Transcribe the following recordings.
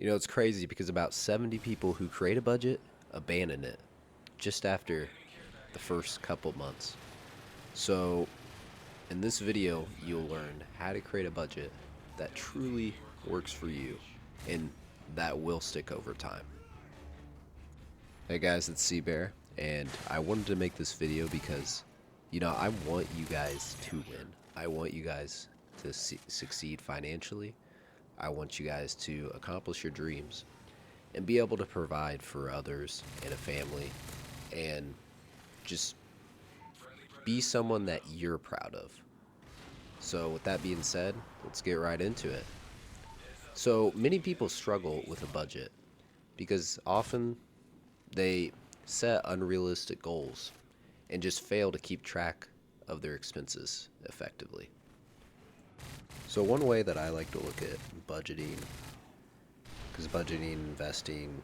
It's crazy because about 70 people who create a budget abandon it just after the first couple months. So, in this video, you'll learn how to create a budget that truly works for you and that will stick over time. Hey guys, it's Sea Bear, and I wanted to make this video because, I want you guys to win. I want you guys to succeed financially. I want you guys to accomplish your dreams and be able to provide for others and a family and just be someone that you're proud of. So, with that being said, let's get right into it. So, many people struggle with a budget because often they set unrealistic goals and just fail to keep track of their expenses effectively. So, one way that I like to look at budgeting, because budgeting, investing,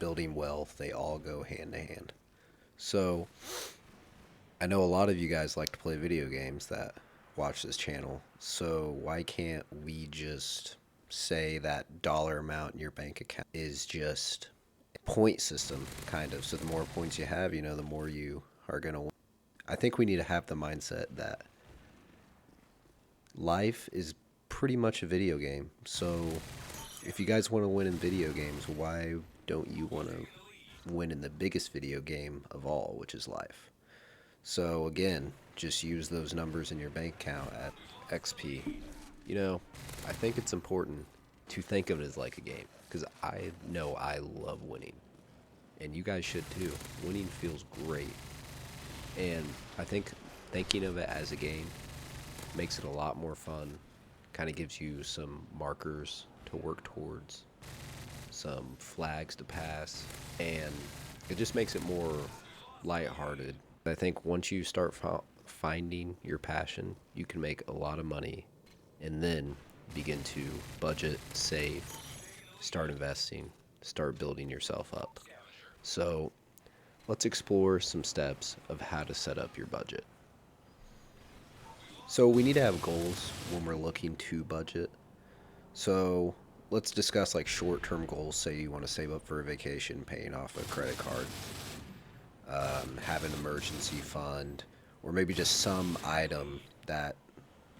building wealth, they all go hand to hand. So, I know a lot of you guys like to play video games that watch this channel. So, why can't we just say that dollar amount in your bank account is just a point system, kind of? So, the more points you have, the more you are going to win. I think we need to have the mindset that life is pretty much a video game. So, if you guys want to win in video games, why don't you want to win in the biggest video game of all, which is life? So again, just use those numbers in your bank account at XP. I think it's important to think of it as like a game because I know I love winning, and you guys should too. Winning feels great, and I think thinking of it as a game makes it a lot more fun. Kind of gives you some markers to work towards, some flags to pass, and it just makes it more lighthearted. I think once you start finding your passion, you can make a lot of money and then begin to budget, save, start investing, start building yourself up. So let's explore some steps of how to set up your budget. So we need to have goals when we're looking to budget. So let's discuss like short-term goals. Say you want to save up for a vacation, paying off a credit card, have an emergency fund, or maybe just some item that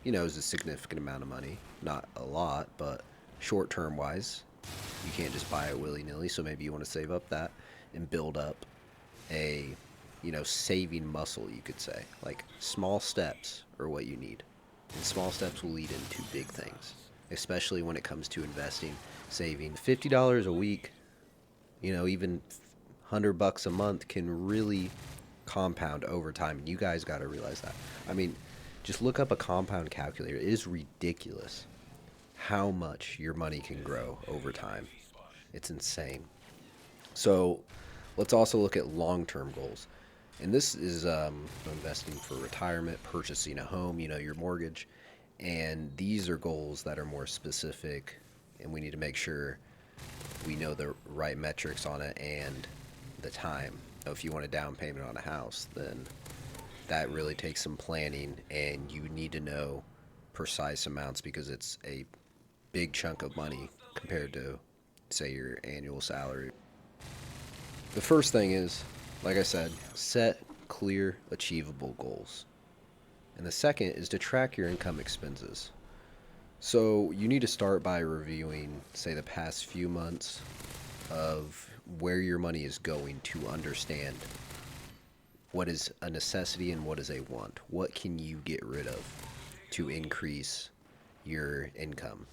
is a significant amount of money. Not a lot, but short-term wise, you can't just buy it willy-nilly. So maybe you want to save up that and build up a saving muscle, you could say. Like small steps are what you need, and small steps will lead into big things, especially when it comes to investing. Saving $50 a week, even $100 a month can really compound over time, and you guys got to realize that. I mean, just look up a compound calculator. It is ridiculous how much your money can grow over time. It's insane. So let's also look at long-term goals, and this is investing for retirement, purchasing a home, your mortgage, and these are goals that are more specific, and we need to make sure we know the right metrics on it and the time. If you want a down payment on a house, then that really takes some planning, and you need to know precise amounts because it's a big chunk of money compared to, say, your annual salary. The first thing is, like I said, set clear, achievable goals. And the second is to track your income expenses. So you need to start by reviewing, say, the past few months of where your money is going to understand what is a necessity and what is a want. What can you get rid of to increase your income?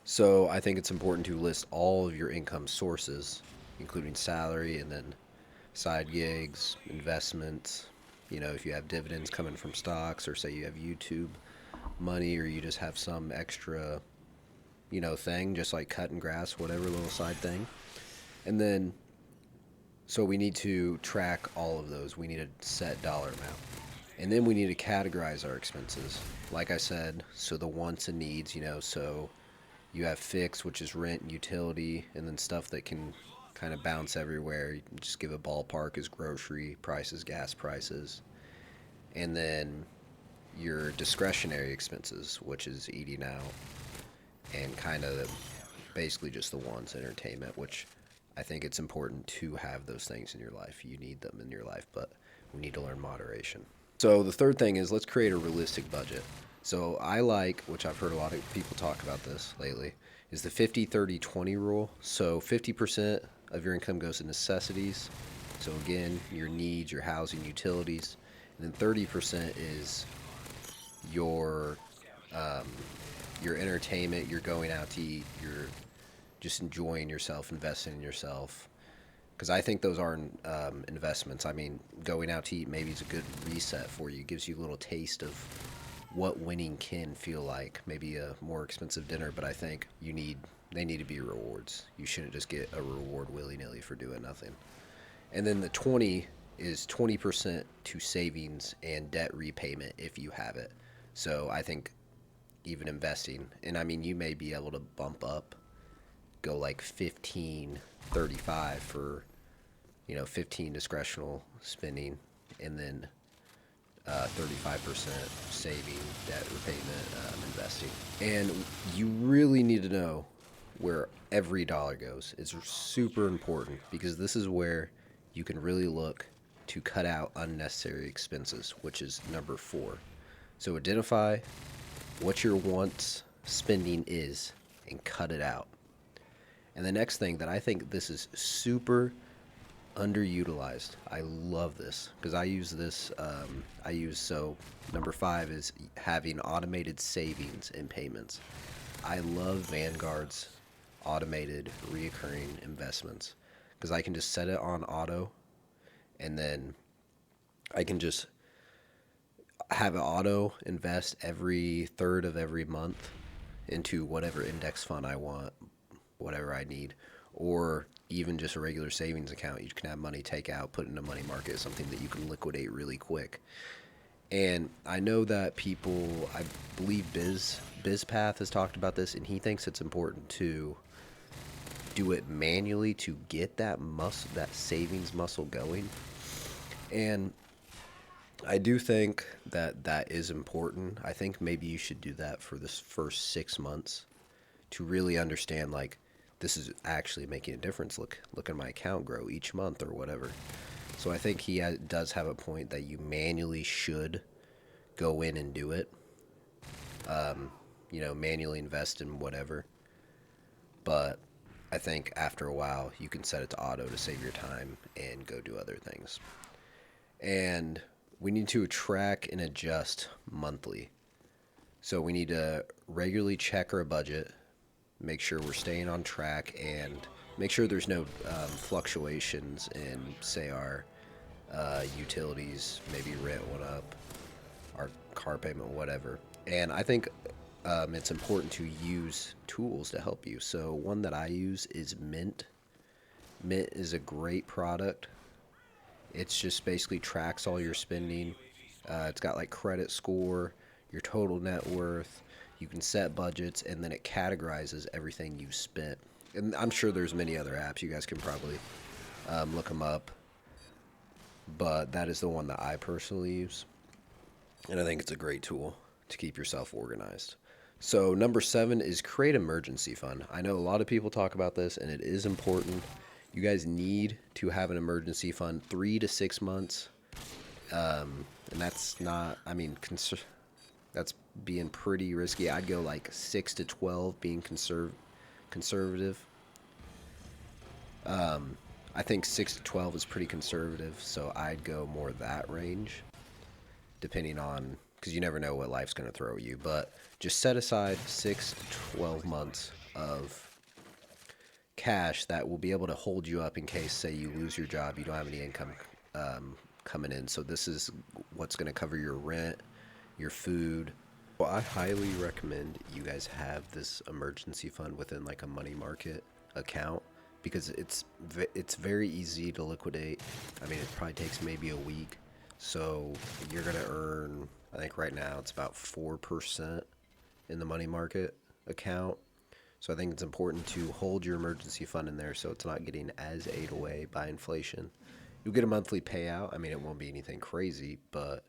So I think it's important to list all of your income sources, including salary and then side gigs, investments. If you have dividends coming from stocks, or say you have YouTube money, or you just have some extra thing, just like cutting grass, whatever little side thing. And then, so we need to track all of those. We need a set dollar amount. And then we need to categorize our expenses. Like I said, so the wants and needs, so you have fixed, which is rent and utility, and then stuff that can kind of bounce everywhere. You can just give a ballpark as grocery prices, gas prices. And then your discretionary expenses, which is eating out and kind of basically just the wants, entertainment, which I think it's important to have those things in your life. You need them in your life, but we need to learn moderation. So the third thing is let's create a realistic budget. So I like, which I've heard a lot of people talk about this lately, is the 50/30/20 rule. So 50% of your income goes to necessities. So again, your needs, your housing, utilities, and then 30% is your um, your entertainment. You're going out to eat. You're just enjoying yourself, investing in yourself. Because I think those are investments. I mean, going out to eat maybe is a good reset for you. It gives you a little taste of what winning can feel like. Maybe a more expensive dinner, but I think they need to be rewards. You shouldn't just get a reward willy nilly for doing nothing. And then the 20 is 20% to savings and debt repayment if you have it. So I think even investing, and I mean, you may be able to bump up, go like 15/35 for 15 discretional spending, and then 35% saving, debt repayment, investing. And you really need to know where every dollar goes. It's super important because this is where you can really look to cut out unnecessary expenses, which is number 4. So identify what your wants spending is and cut it out. And the next thing that I think this is super underutilized. I love this because I use this. So number 5 is having automated savings and payments. I love Vanguard's automated reoccurring investments because I can just set it on auto, and then I can just have it auto invest every third of every month into whatever index fund I want, whatever I need, or even just a regular savings account. You can have money take out, put in a money market, something that you can liquidate really quick. And I know that people, I believe BizPath has talked about this, and he thinks it's important to do it manually to get that savings muscle going. And I do think that that is important. I think maybe you should do that for this first 6 months to really understand, like, this is actually making a difference. Look at my account grow each month or whatever. So I think he does have a point that you manually should go in and do it. Manually invest in whatever. But I think after a while, you can set it to auto to save your time and go do other things. And we need to track and adjust monthly. So we need to regularly check our budget, make sure we're staying on track, and make sure there's no fluctuations in, say, our utilities. Maybe rent went up, our car payment, whatever. And I think it's important to use tools to help you. So one that I use is Mint. Mint is a great product. It's just basically tracks all your spending. It's got like credit score, your total net worth. You can set budgets, and then it categorizes everything you spent. And I'm sure there's many other apps. You guys can probably look them up. But that is the one that I personally use. And I think it's a great tool to keep yourself organized. So number 7 is create emergency fund. I know a lot of people talk about this, and it is important. You guys need to have an emergency fund 3 to 6 months. And that's not, I mean, that's being pretty risky. I'd go like 6 to 12 being conservative. I think 6 to 12 is pretty conservative, so I'd go more that range, depending on, because you never know what life's going to throw at you. But just set aside 6 to 12 months of cash that will be able to hold you up in case, say, you lose your job, you don't have any income coming in. So this is what's going to cover your rent, your food. Well, I highly recommend you guys have this emergency fund within like a money market account, because it's very easy to liquidate. I mean, it probably takes maybe a week. So you're going to earn, I think right now it's about 4% in the money market account. So I think it's important to hold your emergency fund in there so it's not getting as ate away by inflation. You'll get a monthly payout. I mean, it won't be anything crazy, but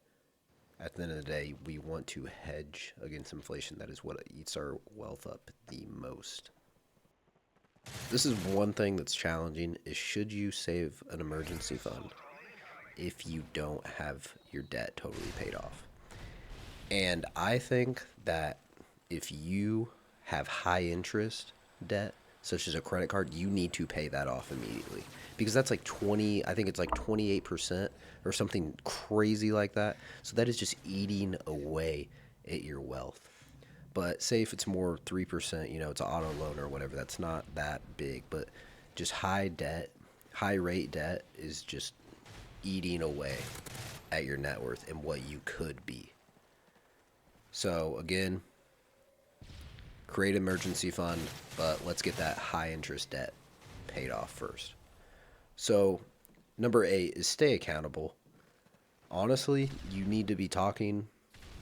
at the end of the day, we want to hedge against inflation. That is what eats our wealth up the most. This is one thing that's challenging is should you save an emergency fund if you don't have your debt totally paid off? And I think that if you have high interest debt, such as a credit card, you need to pay that off immediately because that's like 20, I think it's like 28% or something crazy like that. So that is just eating away at your wealth. But say if it's more 3%, it's an auto loan or whatever, that's not that big. But just high debt, high rate debt is just eating away at your net worth and what you could be. So again, create an emergency fund, but let's get that high interest debt paid off first. So number 8 is stay accountable. Honestly, you need to be talking,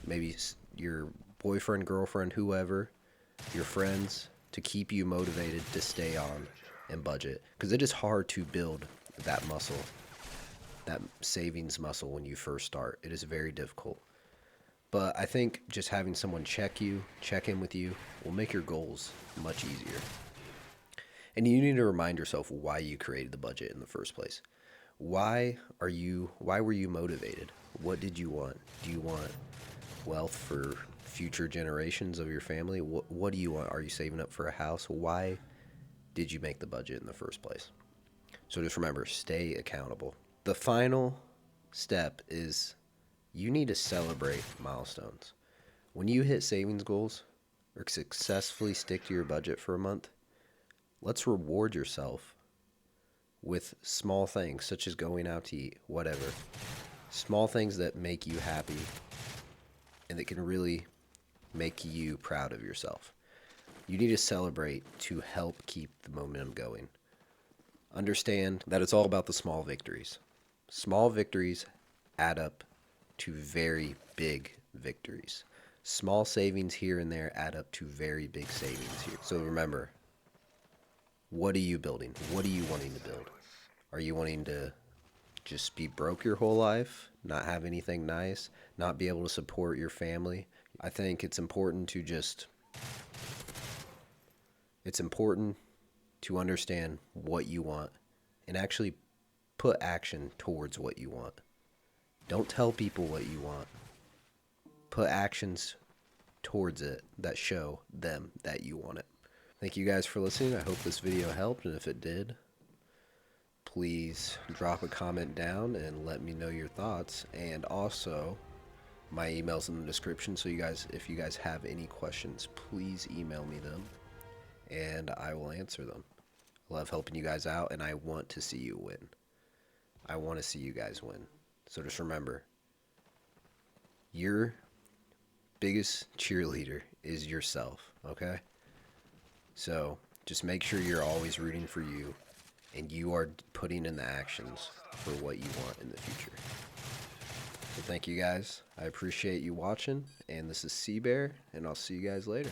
maybe your boyfriend, girlfriend, whoever, your friends, to keep you motivated to stay on and budget. Because it is hard to build that muscle, that savings muscle when you first start. It is very difficult. But I think just having someone check in with you, will make your goals much easier. And you need to remind yourself why you created the budget in the first place. Why were you motivated? What did you want? Do you want wealth for future generations of your family? What do you want? Are you saving up for a house? Why did you make the budget in the first place? So just remember, stay accountable. The final step is you need to celebrate milestones. When you hit savings goals or successfully stick to your budget for a month, let's reward yourself with small things such as going out to eat, whatever. Small things that make you happy and that can really make you proud of yourself. You need to celebrate to help keep the momentum going. Understand that it's all about the small victories. Small victories add up to very big victories. Small savings here and there add up to very big savings here. So remember, what are you building? What are you wanting to build? Are you wanting to just be broke your whole life, not have anything nice, not be able to support your family? I think it's important to understand what you want and actually put action towards what you want. Don't tell people what you want. Put actions towards it that show them that you want it. Thank you guys for listening. I hope this video helped, and if it did, please drop a comment down and let me know your thoughts. And also, my email's in the description, so if you guys have any questions, please email me them, and I will answer them. I love helping you guys out, and I want to see you win. I want to see you guys win. So just remember, your biggest cheerleader is yourself, okay? So just make sure you're always rooting for you and you are putting in the actions for what you want in the future. So thank you guys. I appreciate you watching, and this is Sea Bear, and I'll see you guys later.